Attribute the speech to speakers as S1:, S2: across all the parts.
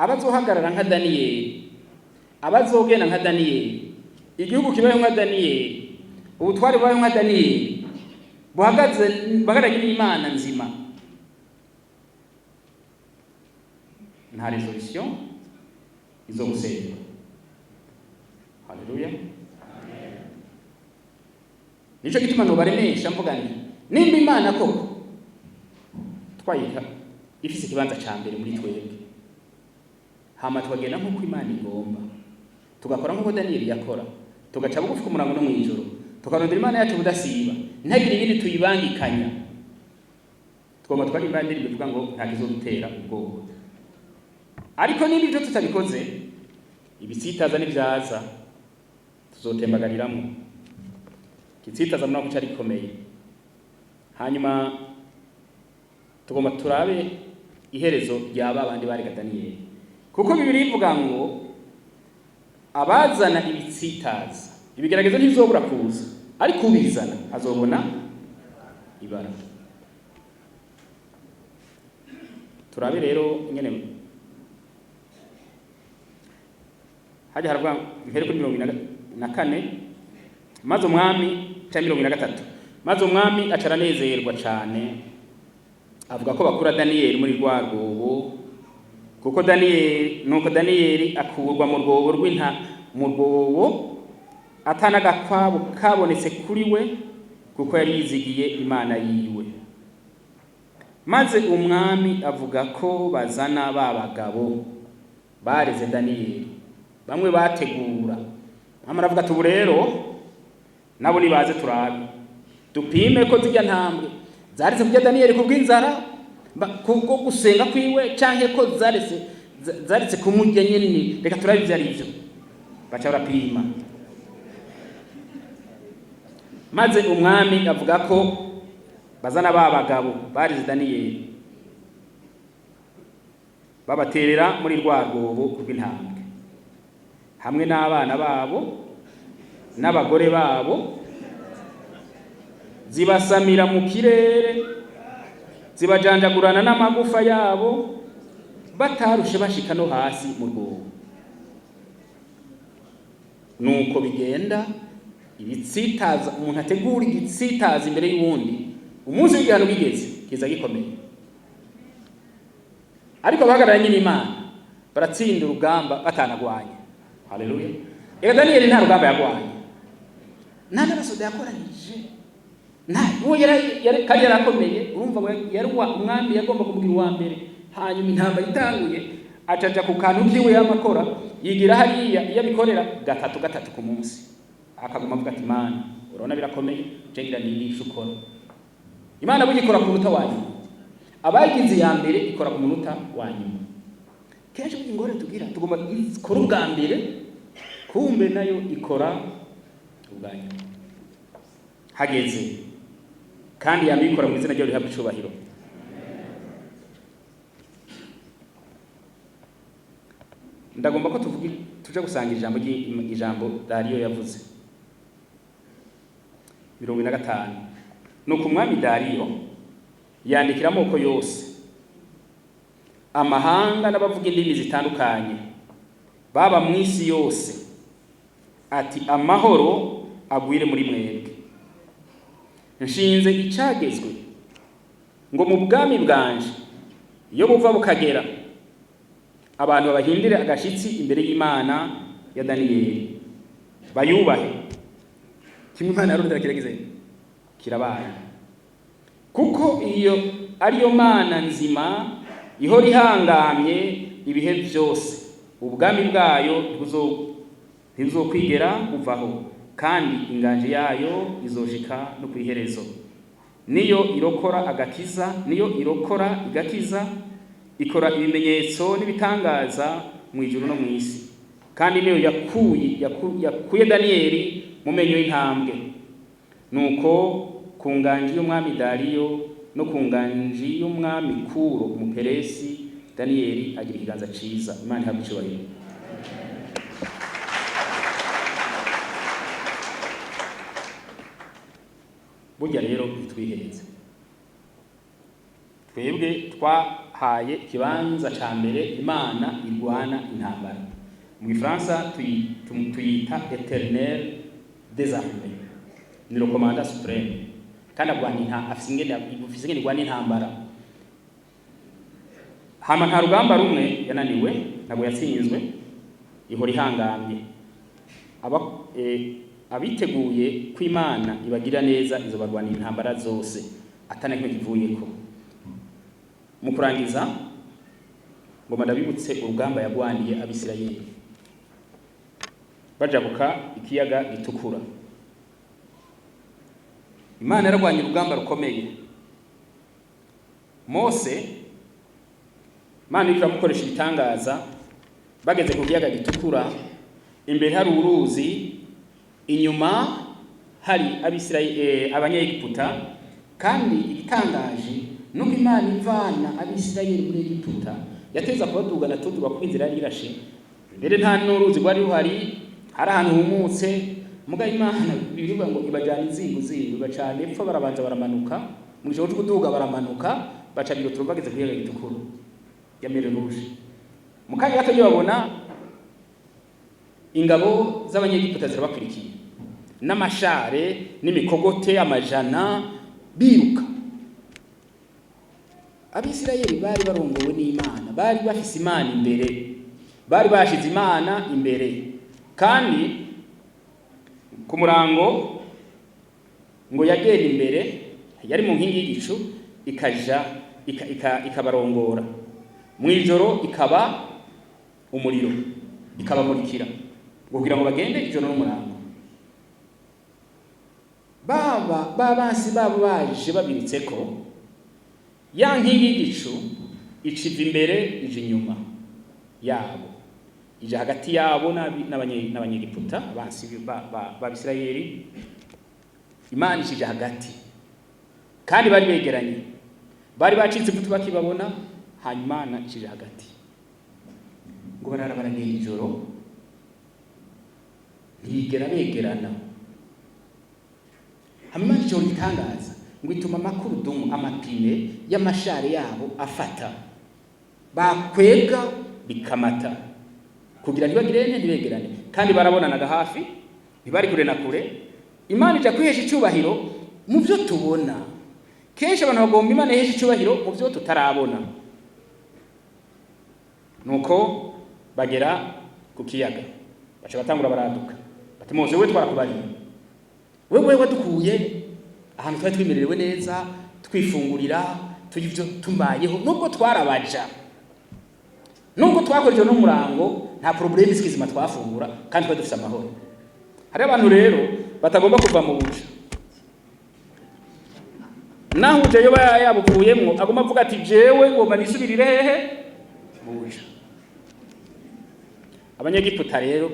S1: abazohagarara nka Daniyeli, abazogenda nka Daniyeli, igihugu kibaye nka Daniyeli, ubutware bubaye nka Daniyeli, buhagaze bagaranye n'Imana nzima, nta resolution izo gusenya. Haleluya. Nico gituma no baremesha mvuga nti nimba Imana koko twayika ifise ikibanza ca mbere muri twebwe, hama twagenda nk'uko Imana igomba, tugakora nk'uko Daniyeli yakora, tugaca bugufi ku murango no mw'ijoro, tukarondera Imana yacu budasiba, ntagire ibindi tuyibangikanya, twoma twari imbandiri bivuga ngo nta kizodutera ubwoba. Ariko niba ibyo tutabikoze, ibitsitaza n'ibyaza tuzotembagariramwo. Ikitsitaza muna kuca rikomeye. Hanyuma tugomba turabe iherezo ryaba abandi bari ga Daniyeli, kuko Bibiliya ivuga ngo abazana ibitsitaza, ibigeragezo ntibizobura kuza, ariko ubizana azobona ibara. Turabe rero nyene haje harwa mpere kuri 24 maze umwami cya 23 maze umwami acaranezerwa cyane, avuga ko bakura Daniyeli muri rwa rwobo, kuko Daniyeli akurwa mu rwobo mu rwobo atanagakwabo kabonetse kuri we, kuko yari yizigiye Imana yiwe. Maze umwami avuga ko bazana babagabo bareze Daniyeli, bamwe bategura, amara avuga ati rero nabo nibaze turabe dupime ko zijya ntambwe zaretse kujya Daniyeli kubw'inzara kuko gusenga kwiwe canke ko zaretse kumurya nyene, reka turabe ivyo ari byo. Baca barapima, maze umwami avuga ko bazana babagabo barize Daniyeli, babaterera muri rwa rwobo kubw'intambwe, hamwe n'abana babo n'abagore babo, zibasamira mu kirere, zibajanjagurana n'amagufa yabo, batarushe bashika no hasi mu rwobo. Nuko bigenda ibitsitaza, umuntu ategura igitsitaza imbere y'uwundi, umunsi w'igihano bigeze kiza gikomeye. Ariko bahagararanye n'Imana baratsinda urugamba batanagwanye. Haleluya. Ega Daniyeli nta rugamba yagwanye, nta n'abasoda yakoranije, uwo kandi yarakomeye. Urumva yari umwami yagomba kumubwira uwa mbere, hanyuma intambara itanguye acaja ku kantu kiwe y'amakora, yigira hariya iyo abikorera gatatu ku munsi, akaguma avuga ati Imana urabona birakomeye, cengira nirisha ukora. Imana bugikora ku munota wa nyuma, abagize ya mbere ikora ku munota wa nyuma. Kenshi ingore tugira tugomba ikora ubwa mbere, kumbe nayo ikora ubwa nyuma hageze, kandi yamikora mu izina ryo rihabwa icubahiro. Ndagomba ko tuje gusanga ijambo Dariyo yavuze 25. Nuko umwami Dariyo yandikira amoko yose, amahanga n'abavuga indimi zitandukanye baba mu isi yose, ati amahoro agwire muri mwebwe. Nshinze icagezwe ngo mu bwami bwanje iyo buva bukagera, abantu babahindire agashitsi imbere y'Imana ya Daniyeli, bayubahe. Kimwe Imana yarondera kirageze kirabaye, kuko iyo ariyo Mana nzima ihora ihangamye ibihe byose, ubwami bwayo ntibuzokwigera buvaho, kandi inganje yayo izoshika no kwiherezo. Niyo irokora agakiza, niyo irokora igakiza, ikora ibimenyetso n'ibitangaza mu ijuru no mu isi, kandi niyo yakuye Daniyeli mu menyo y'intambwe. Nuko ku nganji y'umwami Dariyo no ku nganji y'umwami Kuro umuperesi, Daniyeli agira ikiganza ciza. Imana ihabwe icubahiro. Burya rero twiheze twebwe bahaye ikibanza ca mbere Imana irwana intambara. Mu Gifaransa tuyita Éternel des armées, ni le commandant suprême, kandi agwana afise ingene irwana intambara. Hama nta rugamba rumwe yananiwe, ntabwo yatsinzwe, ihora ihangambye. Abiteguye ko Imana ibagira neza izobarwana intambara zose atana kimwe kivuyeko. Mu kurangiza ngoma ndabibutse urugamba yagwaniye Abisirayeli bajabuka ikiyaga gitukura. Imana yaragwanye urugamba rukomeye. Mose Imana iramukoresha ibitangaza, bageze ku kiyaga gitukura, imbere hari uruzi, inyuma hari Abisirayeli abanyegiputa, kandi igitangaje nuko Imana ivana Abisirayeli muri Egiputa yateza kubadugana tuduba ku inzira y'irashe. Mbere nta n'uruzi rwari ruhari, hari ahantu humutse, muga Imana birivuga ngo ibajana izingu bacane epfo, barabanza baramanuka, mu ijoro cyo kuduga baramanuka, baca birotoro bageze ku kiyaga gitukura ya Mer Rouge. Mu kanya gato babona ingabo z'abanyegiputa zirabakurikiye n'amashare n'imikogote amajana biruka. Abisirayeli bari barongowe n'Imana, bari bafise Imana imbere, bari bashize Imana imbere, kandi ku murango ngo yagera imbere, yari mu nkingi y'igicu ikabarongora, mu ijoro ikaba umuriro ikabamurikira kugira ngo bagende ijoro n'umurango. Babansi babo baje babiritseko, ya nkingi y'igicu iciva imbere ije inyuma yabo, ije hagati yabo n'abanyegiputa abansi b'Abisirayeli. Imana ije hagati, kandi bari begeranye, bari bacitse ivutu bakibabona, hanyuma Imana ije hagati ngo baragenda ijoro, ntiyigera begerana. Hanyuma ijoro ritangaza ngo ituma amakurudumu, amapine y'amashare yabo afata, bakwega bikamata, kugira ntibegerane, kandi barabonanaga hafi, ntibari kure na kure. Imana ija kwihesha icyubahiro mu byo tubona. Kenshi abantu bagomba Imana ihesha icyubahiro mu byo tutarabona. Nuko bagera ku kiyaga, baca batangura baraduka, bati Mose, we twarakubariye, wewe wadukuye ahantu twari twimererewe neza, twifungurira tujivyo tumbayeho, nubwo twarabaja, nubwo twakoreje no murango, nta problem isikizima twafungura, kandi twari dufite amahoro. Hari abantu rero batagomba kuva mu buja, naho uje yoba yabuvuyemwo agomba avuga ati jewe ngomba nisubirire hehe mu buja. Abanyegiputa rero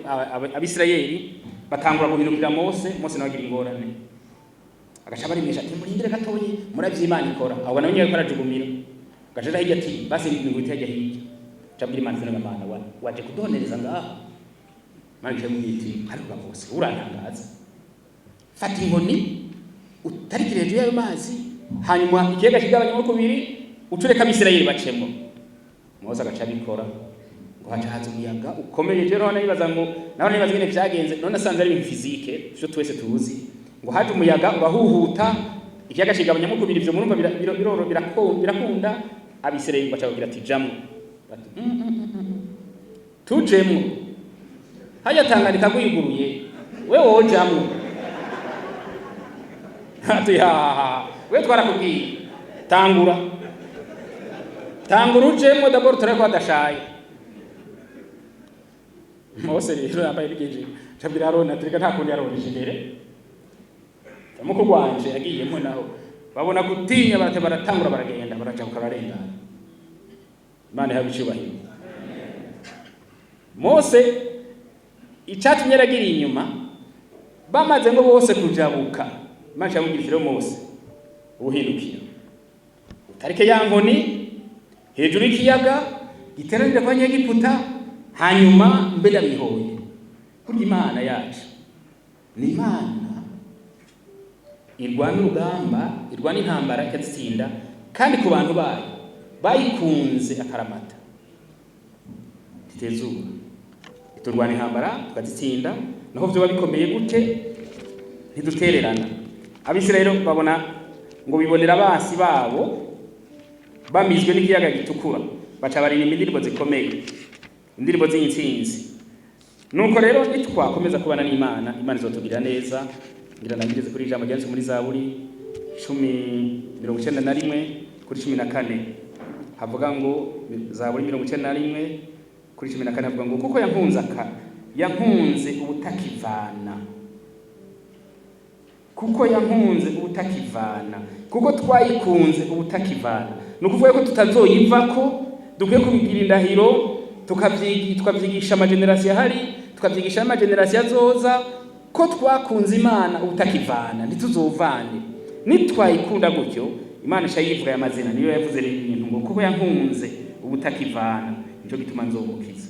S1: Abisirayeli batangura guhindukira Mose nabagira ingorane, agaca barimisha ati murindire gatoyi muravye Imana ikora. Abo nabo nyine barajugumira, gaje hirya ati basi ngwite hirya cabwira Imana zina Imana waje kudonereza ngaha. Manje mugiti ariko Mose urantangaza, fata inkoni utarikire hejuru y'ayo mazi, hanyuma ikiyaga kigabanyamo kubiri, utureka Abisirayeli bacemo. Mose agaca bikora, ngo haca haza umuyaga ukomeye. Je none nibaza ngo naho nibaza ngene vyagenze, none asanze ari ibintu fizike byo twese tuzi, ngo haje umuyaga urahuhuta, ikiyaga kigabanyamo kubiri, ivyo murumva birakunda. Abisirayeli baca bagira ati jamwe, tujemo. Hajya Tanganyika kuyiguruye, wewe wojamwe, ati we twarakubwiye tangura ujemo d'abord tureko adashaye. Mose rero yambaye bigeje cabira Aroni atureka nta kundi yaroneje imbere, amuko gwanje agiyemo naho babona gutinya, baratangura baragenda, barajabuka barengana. Imana yabicubahiro. Mose icatumye aragira inyuma, bamaze ngo bose kujabuka, Imana yamubwira rero Mose ubuhindukira, utarike ya nkoni hejuru y'ikiyaga giteranira kwa Nyegiputa, hanyuma mbe ndabihoye. Kuri Imana yacu ni Imana irwana urugamba, irwana intambara ikazitsinda, kandi ku bantu bayo bayikunze akaramata titezuba iturwana intambara tukazitsinda, naho vyoba bikomeye gute ntidutererana. Abisirayeli babona ngo bibonera abasi babo bamizwe n'ikiyaga gitukura, baca baririmba indirimbo zikomeye, indirimbo z'intsinzi. Nuko rero nitwakomeza kubana n'Imana, Imana izotugirira neza. Ngira nangirize kuri ijambo ryanditse muri Zaburi 91 kuri 14 havuga ngo, Zaburi 91 kuri 14 havuga ngo kuko yankunze ubutakivana, kuko yankunze ubutakivana, kuko twayikunze ubutakivana. Nukuvuga ko tutazoyivako, dukwiye kubigira indahiro, tukavyigisha amagenerasiyo ahari, tukavyigisha n'amagenerasiyo azoza ko twakunze Imana ubutakivana, ntituzovane. Nitwayikunda gutyo, Imana ishayivuga y'amazina, niyo yavuze rero ibintu ngo kuko yankunze ubutakivana, nico gituma nzomukiza.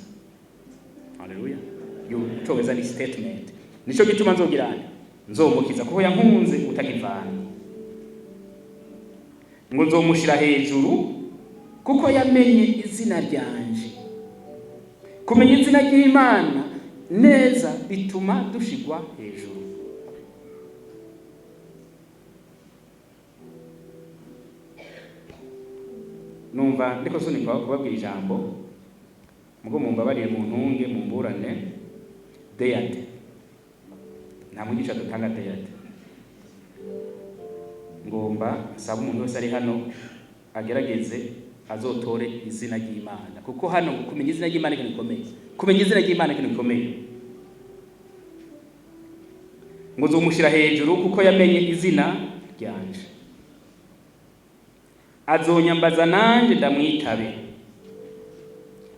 S1: Haleluya. Yo cobeza ni statement. Nico gituma nzogirana nzomukiza kuko yankunze ubutakivana. Ngo nzomushira hejuru kuko yamenye izina ryanje. Kumenya izina ry'Imana neza bituma dushigwa hejuru. Numva ndiko sunika kubabwira ijambo, mugo mumbabarire mu ntunge mumburane deyate. Nta mwigisha dutanga deyate. Ngomba saba umuntu wese ari hano agerageze azotore izina ry'Imana, kuko hano kumenya izina ry'Imana ikintu gikomeye. Kumenya izina ry'Imana ikintu gikomeye. Ngo nzomushira hejuru kuko yamenye izina ryanje. Azonyambaza nanje ndamwitabe.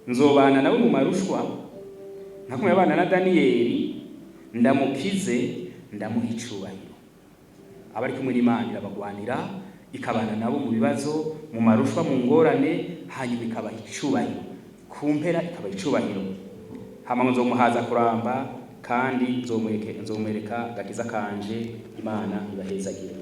S1: Nzobana nawe mu marushwa nkakumwe abana na Daniyeli, ndamukize ndamuha icubahiro. Abari kumwe n'Imana irabagwanira, ikabana nabo mu bibazo, mu marushwa, mu ngorane, hanyuma ikabaha icubahiro, kumpera ikabaha icubahiro. Hama nzomuhaza kuramba kandi nzomwereka gakiza kanje. Imana ibahezagire.